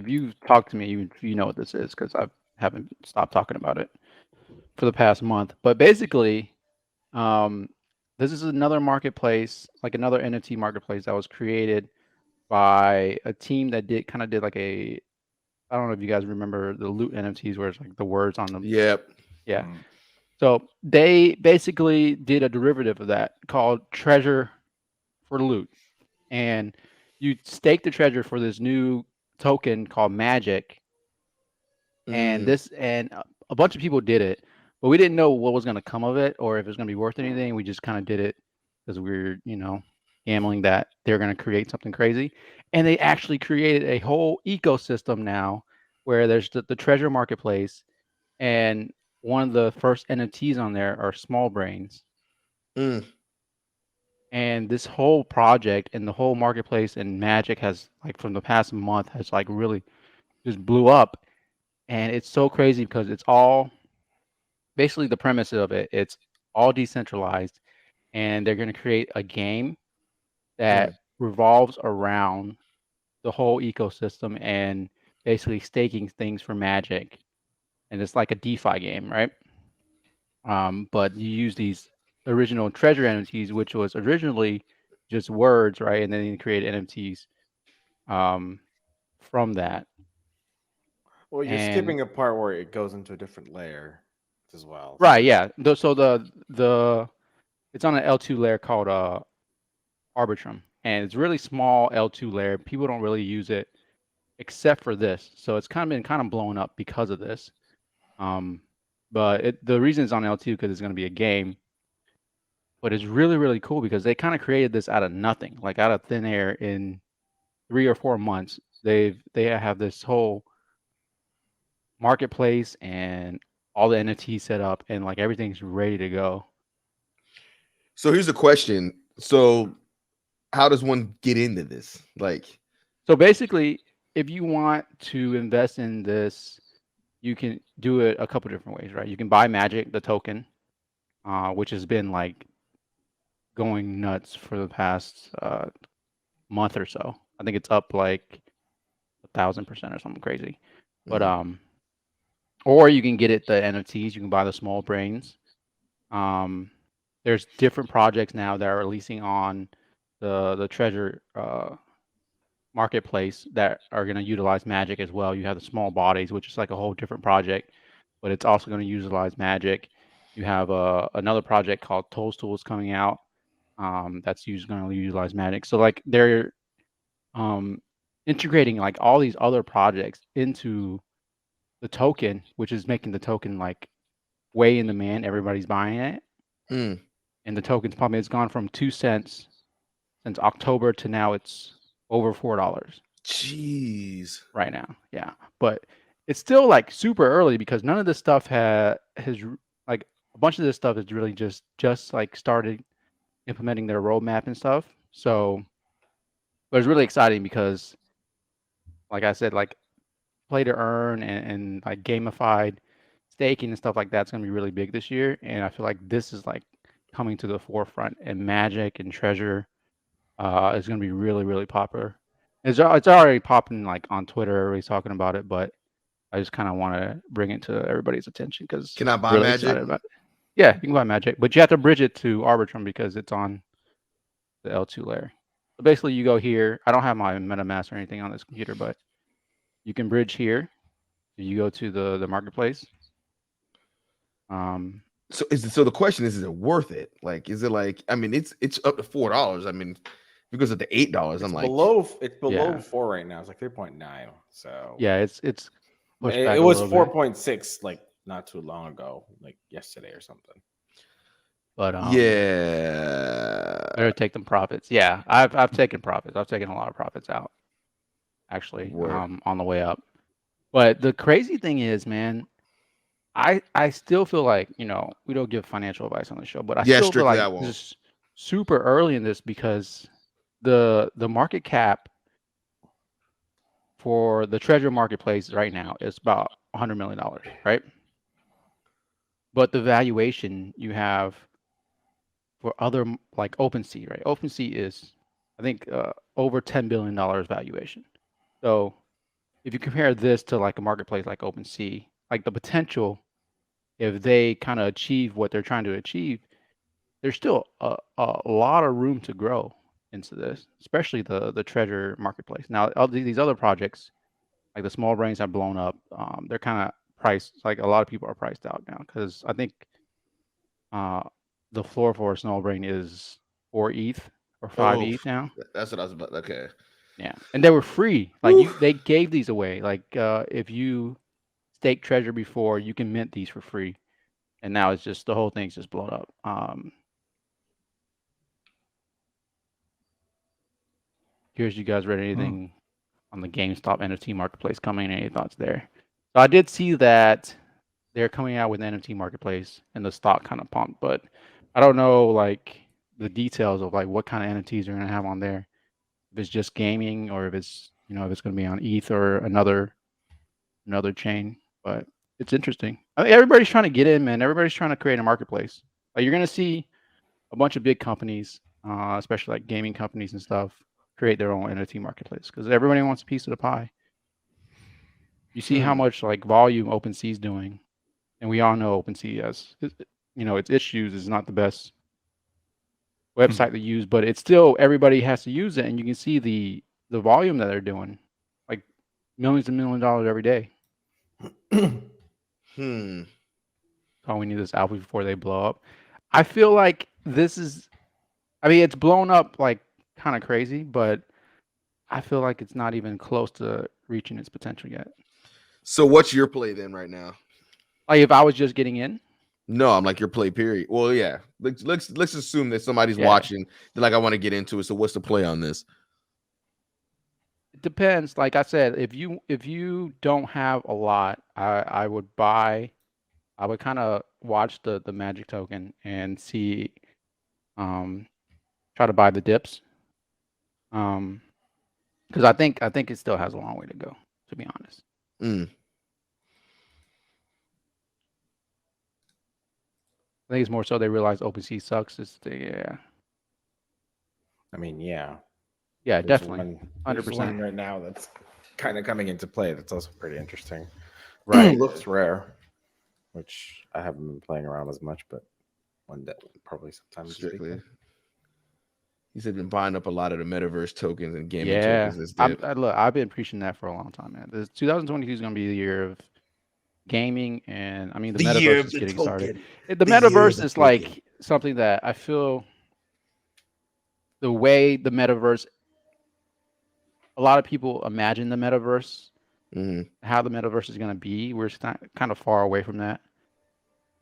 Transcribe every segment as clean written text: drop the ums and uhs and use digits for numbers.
if you talk to me, you know what this is because I haven't stopped talking about it for the past month. But basically, um, this is another marketplace, like another NFT marketplace that was created by a team that did like a, I don't know if you guys remember the loot NFTs where it's like the words on them. Yep. Yeah. Mm. So they basically did a derivative of that called Treasure for Loot. And you stake the treasure for this new token called Magic. And Mm. a bunch of people did it, but we didn't know what was going to come of it or if it was going to be worth anything. We just kind of did it because we were, gambling that they're going to create something crazy. And they actually created a whole ecosystem now where there's the treasure marketplace, and one of the first NFTs on there are small brains. Mm. And this whole project and the whole marketplace and Magic has, like, from the past month, has like really just blew up. And it's so crazy because it's all basically the premise of it. It's all decentralized, and they're going to create a game that Mm. revolves around the whole ecosystem and basically staking things for Magic. And it's like a DeFi game, right? But you use these original treasure NFTs, which was originally just words, right? And then you create NFTs um, from that. Well, you're And skipping a part where it goes into a different layer as well. right, yeah. So the it's on an L2 layer called Arbitrum, and it's really small L2 layer. People don't really use it except for this, so it's kind of been kind of blown up because of this. Um, but the reason it's on L2 because it's going to be a game, but it's really really cool because they kind of created this out of nothing, like out of thin air in 3 or 4 months. They have this whole marketplace and all the NFTs set up, and like everything's ready to go. So here's a question. So how does one get into this? Like, So basically, if you want to invest in this, you can do it a couple different ways, right? You can buy Magic, the token, which has been like going nuts for the past month or so. I think it's up like 1,000% or something crazy. But mm. or you can get it the NFTs. You can buy the small brains. Um, there's different projects now that are releasing on the treasure marketplace that are going to utilize Magic as well. You have the small bodies, which is like a whole different project, but it's also going to utilize Magic. You have another project called Toadstools coming out, that's going to utilize Magic. So like they're um, integrating like all these other projects into the token, which is making the token like way in demand. Everybody's buying it, Mm. and the token's probably it's gone from 2 cents since October to now it's over $4 Jeez. right now. Yeah, but it's still like super early because none of this stuff like a bunch of this stuff is really just like started implementing their roadmap and stuff. So, but it's really exciting because, like I said, like play to earn and like gamified staking and stuff like that's going to be really big this year. And I feel like this is like coming to the forefront, and Magic and Treasure is going to be really really popular. It's already popping like on Twitter. Everybody's talking about it, but I just kind of want to bring it to everybody's attention because Can I I'm buy really Magic? excited about it. Yeah, you can buy Magic, but you have to bridge it to Arbitrum because it's on the L2 layer. So basically, you go here. I don't have my MetaMask or anything on this computer, but you can bridge here. You go to the marketplace. Um, So the question is it worth it? Like, is it like, I mean, it's up to $4. I mean, because at the $8, I'm like, It's below yeah, 4 right now. It's like 3.9. So yeah, it's I mean, pushed it back a was little bit, 4.6 like not too long ago, like yesterday or something. but yeah. better take them profits. Yeah, I've taken profits. I've taken a lot of profits out actually Word. on the way up. But the crazy thing is, man, I still feel like, we don't give financial advice on the show, but I Yeah, still feel strictly like I this won't. is super early in this because the market cap for the treasure marketplace right now is about $100 million, right? But the valuation you have for other like OpenSea, right? OpenSea is, I think, over $10 billion valuation. So if you compare this to like a marketplace like OpenSea, like the potential, if they kind of achieve what they're trying to achieve, there's still a lot of room to grow into this, especially the treasure marketplace. Now, these other projects, like the small brains have blown up. They're kind of priced, like a lot of people are priced out now because I think uh, the floor for a small brain is 4 ETH or 5 Oh, ETH now. that's what I was about. Okay. Yeah, and they were free. Like Woo. they gave these away. Like if you stake treasure before, you can mint these for free, and now it's just the whole thing's just blown up. Curious, you guys read anything on the GameStop NFT marketplace coming? Any thoughts there? So I did see that they're coming out with an NFT marketplace, and the stock kind of pumped, but I don't know like the details of like what kind of NFTs they're gonna have on there. If it's just gaming, or if it's if it's gonna be on ETH or another chain. But it's interesting. I think everybody's trying to get in, man. Everybody's trying to create a marketplace. Like you're gonna see a bunch of big companies, especially like gaming companies and stuff, create their own NFT marketplace because everybody wants a piece of the pie. You see how Hmm. much like volume OpenSea is doing, and we all know OpenSea has, its issues is not the best website to use, but it's still everybody has to use it, and you can see the volume that they're doing, like millions and millions of dollars every day. Hmm. Oh, we need this alpha before they blow up. I feel like this is, I mean, it's blown up like kind of crazy, but I feel like it's not even close to reaching its potential yet. So what's your play then right now? Like if I was just getting in, No, I'm like your play period. Well, yeah. Let's assume that somebody's yeah, watching. They're like, I want to get into it. So what's the play on this? it depends. Like I said, if you don't have a lot, I would buy. I would kind of watch the magic token and see, um, try to buy the dips, um, because I think it still has a long way to go. To be honest, Mm. I think it's more so they realize OpenSea sucks. Yeah, I mean, yeah, yeah, there's definitely, one. hundred There's one percent, right now that's kind of coming into play. That's also pretty interesting. right. Looks rare, which I haven't been playing around as much, but one day probably sometime this Strictly. weekend. He's been buying up a lot of the metaverse tokens and gaming Yeah, tokens this dip. look, I've been preaching that for a long time, man. This 2022 is going to be the year of gaming, and I mean the The year metaverse of is the getting started. token. The The year of metaverse the is token. like something that I feel the way the metaverse, a lot of people imagine the metaverse, Hmm. how the metaverse is going to be. We're kind of far away from that.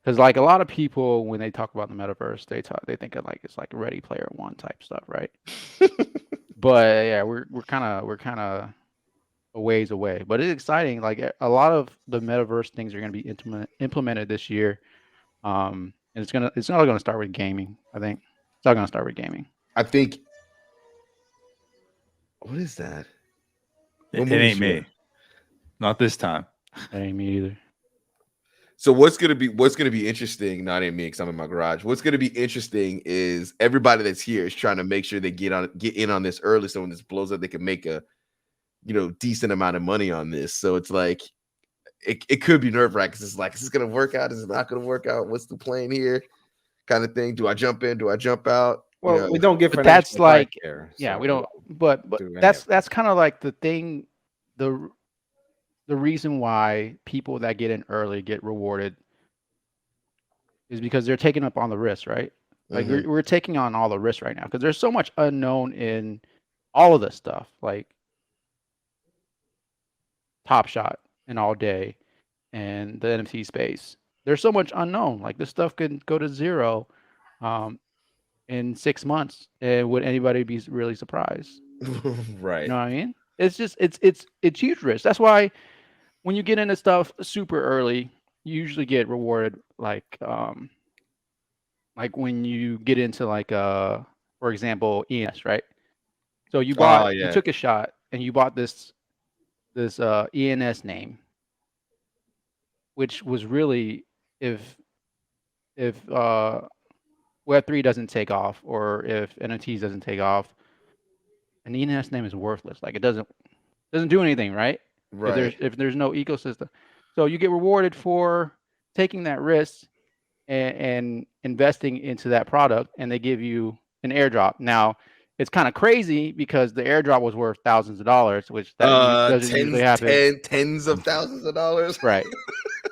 Because like a lot of people, when they talk about the metaverse, they think of like it's like Ready Player One type stuff, right? But yeah, we're kind of a ways away. But it's exciting. Like a lot of the metaverse things are going to be implemented this year. And it's not going to start with gaming. I think it's not going to start with gaming. I think. What is that? What It movie ain't show? me. Not this time. That ain't me either. So what's gonna be interesting? Not in me because I'm in my garage. What's gonna be interesting is everybody that's here is trying to make sure they get in on this early, so when this blows up, they can make a decent amount of money on this. So it's like it could be nerve wracking. It's like, is this gonna work out? Is it not gonna work out? What's the plan here? Kind of thing. Do I jump in? Do I jump out? Well, we don't get But financial that's advice like, here, yeah, so we we don't. won't But do any of that's kind of like the thing, the the reason why people that get in early get rewarded is because they're taking up on the risk, right? Like Hmm. we're taking on all the risk right now because there's so much unknown in all of this stuff, like Top Shot and All Day and the NFT space. There's so much unknown. Like this stuff could go to zero, um, in 6 months, and would anybody be really surprised? You Right. know what I mean? It's just it's huge risk. That's why when you get into stuff super early, you usually get rewarded like when you get into like for example ENS, right? So Oh you yeah. took a shot and you bought this ENS name, which was really if if Web3 doesn't take off or if NFTs doesn't take off, an ENS name is worthless. Like it doesn't do anything, right? Right. if there's no ecosystem. So you get rewarded for taking that risk and investing into that product, and they give you an airdrop. Now, it's kind of crazy because the airdrop was worth thousands of dollars, which doesn't usually happen. Tens of thousands of dollars. Right.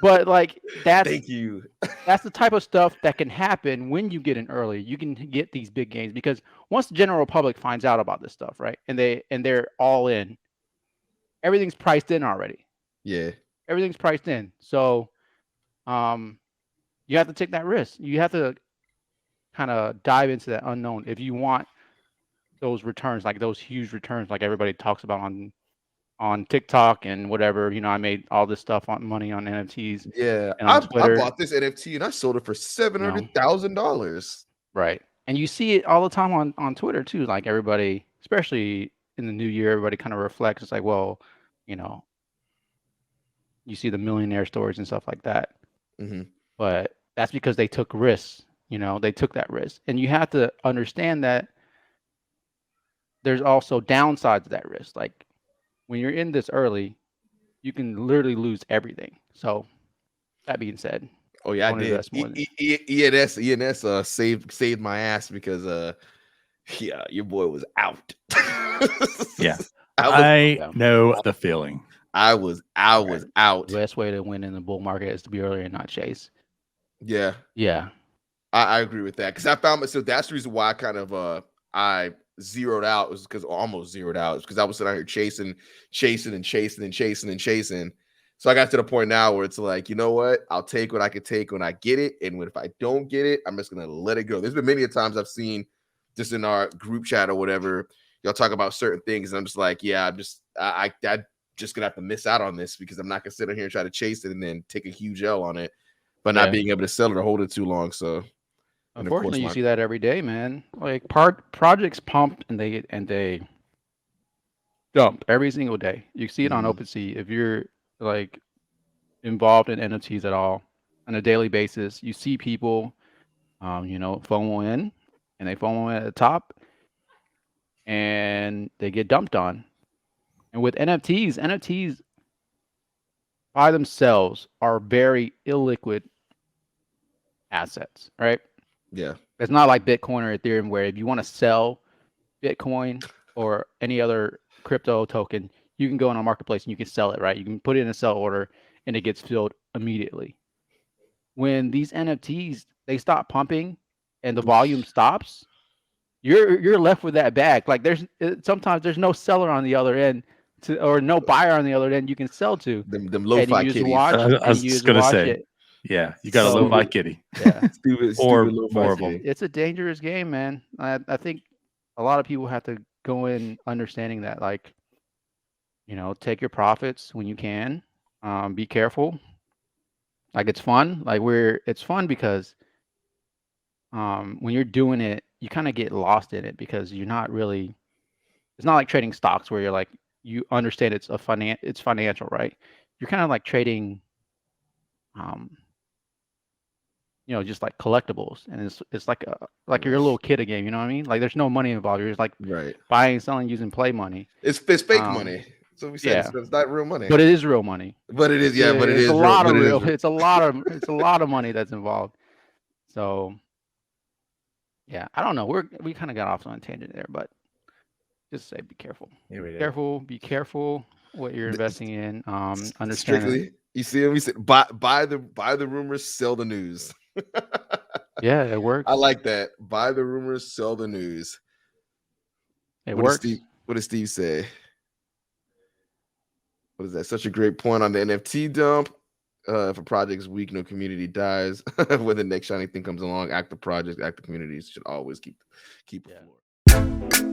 But like Thank you. that's the type of stuff that can happen when you get in early. You can get these big gains because once the general public finds out about this stuff, right, and they're all in, everything's priced in already. Yeah. Everything's priced in. So, you have to take that risk. You have to kind of dive into that unknown if you want those returns, like those huge returns, like everybody talks about on TikTok and whatever. I made all this stuff on money on NFTs Yeah. and on I Twitter. bought this NFT and I sold it for $700,000. Right. And you see it all the time on Twitter too. Like everybody, especially in the new year, everybody kind of reflects. It's like, well, you see the millionaire stories and stuff like that. Mm-hmm. But that's because they took risks. They took that risk. And you have to understand that there's also downsides to that risk. Like when you're in this early, you can literally lose everything. So that being said, Oh yeah, I don't did. invest more than- ENS saved my ass because yeah, your boy was out. Yeah. I I know the feeling. was out. The best way to win in the bull market is to be early and not chase. Yeah. Yeah. I agree with that because I found myself. That's the reason why I kind of I zeroed out was because almost zeroed out because I was sitting out here chasing. So I got to the point now where it's like, you know what? I'll take what I can take when I get it, and if I don't get it, I'm just gonna let it go. There's been many times I've seen just in our group chat or whatever, y'all talk about certain things, and I'm just like, yeah, I'm just just gonna have to miss out on this because I'm not gonna sit in here and try to chase it and then take a huge L on it, but not being able to sell it or hold it too long. So. Unfortunately, you see that every day, man. Like projects pump and they dump every single day. You see it on OpenSea. If you're like involved in NFTs at all on a daily basis, you see people, FOMO in, and they FOMO in at the top, and they get dumped on. And with NFTs by themselves are very illiquid assets, right? Yeah. It's not like Bitcoin or Ethereum where if you want to sell Bitcoin or any other crypto token, you can go in a marketplace and you can sell it, right? You can put it in a sell order and it gets filled immediately. When these NFTs, they stop pumping and the volume stops, you're left with that bag. Like sometimes there's no seller on the other end or no buyer on the other end you can sell to. Them lo-fi kitties. I was just gonna say, yeah, you got a lo-fi kitty. Yeah. stupid Or lo-fi more of kitty. them. It's a dangerous game, man. I think a lot of people have to go in understanding that, like, take your profits when you can. Be careful. Like it's fun. It's fun because when you're doing it, you kind of get lost in it because you're not really. It's not like trading stocks where you're like you understand it's financial, right? You're kind of like trading, just like collectibles, and it's like you're a little kid again. You know what I mean? Like there's no money involved. You're just like buying, selling, using play money. It's fake money. So we said it's not real money, but it is real money. But it is, but it is a lot of real. It's a lot of money that's involved. So yeah, I don't know. We kind of got off on a tangent there, but just say be careful. Be careful what you're investing in. Understand strictly. You see him. We said buy the rumors, sell the news. Yeah, it works. I like that. Buy the rumors, sell the news. It works. What does Steve say? What is that? Such a great point on the NFT dump. If a project's weak, no community dies. When the next shiny thing comes along, act the project, act the communities should always keep the floor.